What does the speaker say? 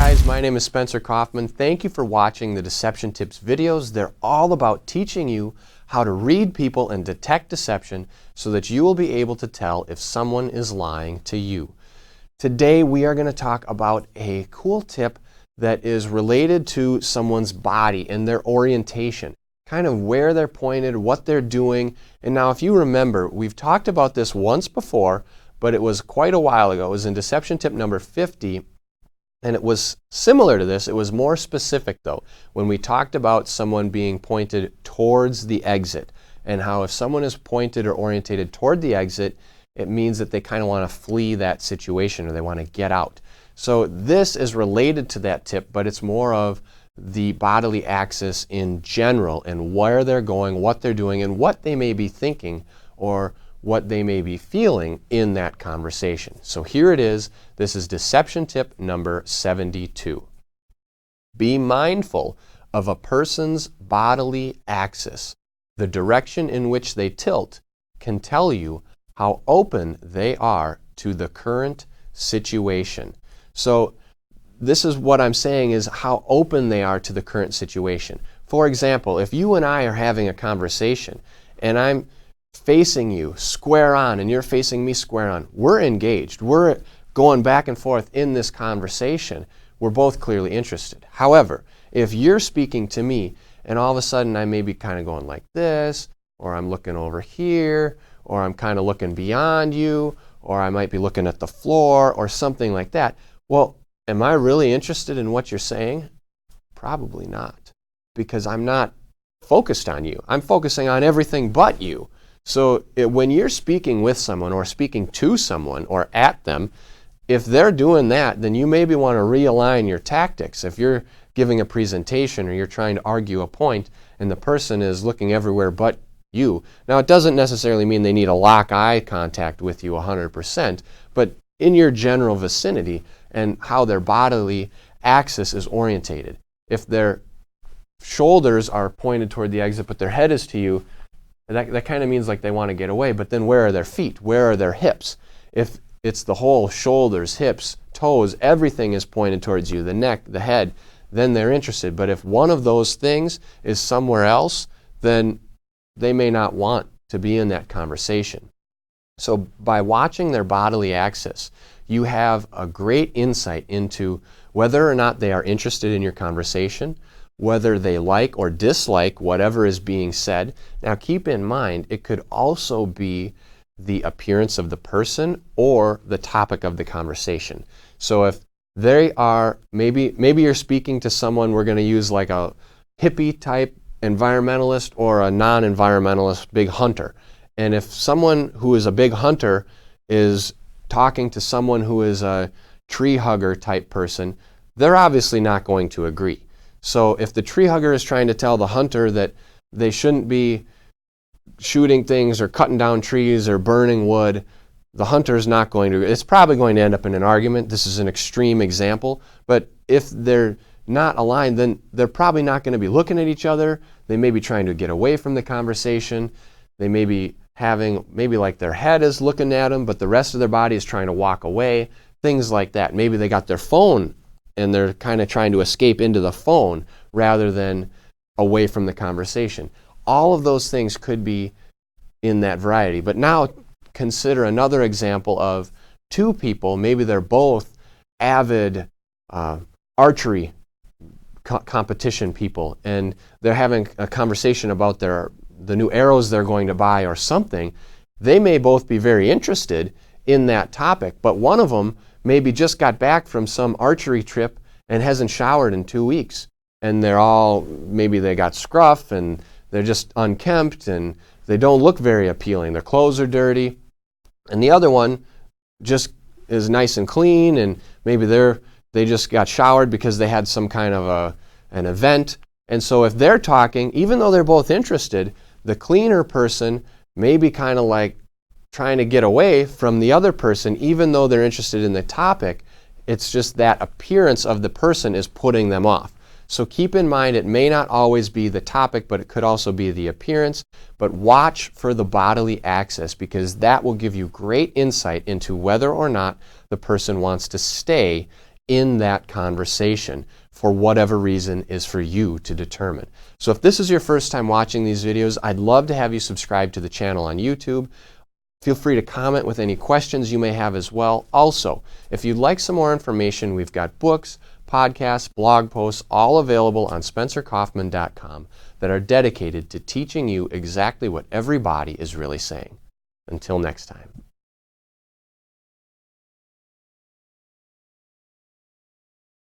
guys, my name is Spencer Kaufman. Thank you for watching the Deception Tips videos. They're all about teaching you how to read people and detect deception so that you will be able to tell if someone is lying to you. Today we are going to talk about a cool tip that is related to someone's body and their orientation, kind of where they're pointed, what they're doing. And now if you remember, we've talked about this once before, but it was quite a while ago. It was in Deception Tip number 50. And it was similar to this. It was more specific though, when we talked about someone being pointed towards the exit, and how if someone is pointed or orientated toward the exit, it means that they kind of want to flee that situation or they want to get out. So this is related to that tip, but it's more of the bodily axis in general and where they're going, what they're doing, and what they may be thinking or what they may be feeling in that conversation. So here it is. This is Deception Tip number 72. Be mindful of a person's bodily axis. The direction in which they tilt can tell you how open they are to the current situation. So this is what I'm saying, is how open they are to the current situation. For example, if you and I are having a conversation and I'm facing you square on and you're facing me square on, we're engaged. We're going back and forth in this conversation. We're both clearly interested. However, if you're speaking to me and all of a sudden I may be kind of going like this, or I'm looking over here, or I'm kind of looking beyond you, or I might be looking at the floor or something like that, well, am I really interested in what you're saying? Probably not, because I'm not focused on you. I'm focusing on everything but you. So when you're speaking with someone or speaking to someone or at them, if they're doing that, then you maybe want to realign your tactics. If you're giving a presentation or you're trying to argue a point and the person is looking everywhere but you. Now, it doesn't necessarily mean they need to lock eye contact with you 100%, but in your general vicinity and how their bodily axis is orientated. If their shoulders are pointed toward the exit but their head is to you, that kind of means like they want to get away. But then where are their feet? Where are their hips? If it's the whole shoulders, hips, toes, everything is pointed towards you, the neck, the head, then they're interested. But if one of those things is somewhere else, then they may not want to be in that conversation. So by watching their bodily axis, you have a great insight into whether or not they are interested in your conversation, whether they like or dislike whatever is being said. Now keep in mind, it could also be the appearance of the person or the topic of the conversation. So if they are, maybe you're speaking to someone, we're going to use like a hippie type environmentalist or a non-environmentalist big hunter. And if someone who is a big hunter is talking to someone who is a tree hugger type person, they're obviously not going to agree. So if the tree hugger is trying to tell the hunter that they shouldn't be shooting things or cutting down trees or burning wood, the hunter is not going to. It's probably going to end up in an argument. This is an extreme example. But if they're not aligned, then they're probably not going to be looking at each other. They may be trying to get away from the conversation. They may be having, maybe like their head is looking at them, but the rest of their body is trying to walk away. Things like that. Maybe they got their phone and they're kind of trying to escape into the phone rather than away from the conversation. All of those things could be in that variety. But now consider another example of two people, maybe they're both avid archery competition people, and they're having a conversation about the new arrows they're going to buy or something. They may both be very interested in that topic, but one of them maybe just got back from some archery trip and hasn't showered in 2 weeks. And maybe they got scruff and they're just unkempt and they don't look very appealing. Their clothes are dirty. And the other one just is nice and clean, and maybe they just got showered because they had some kind of an event. And so if they're talking, even though they're both interested, the cleaner person may be kind of like trying to get away from the other person, even though they're interested in the topic. It's just that appearance of the person is putting them off. So keep in mind, it may not always be the topic, but it could also be the appearance. But watch for the bodily axis, because that will give you great insight into whether or not the person wants to stay in that conversation for whatever reason is for you to determine. So if this is your first time watching these videos, I'd love to have you subscribe to the channel on YouTube. Feel free to comment with any questions you may have as well. Also, if you'd like some more information, we've got books, podcasts, blog posts, all available on SpencerKaufman.com that are dedicated to teaching you exactly what everybody is really saying. Until next time.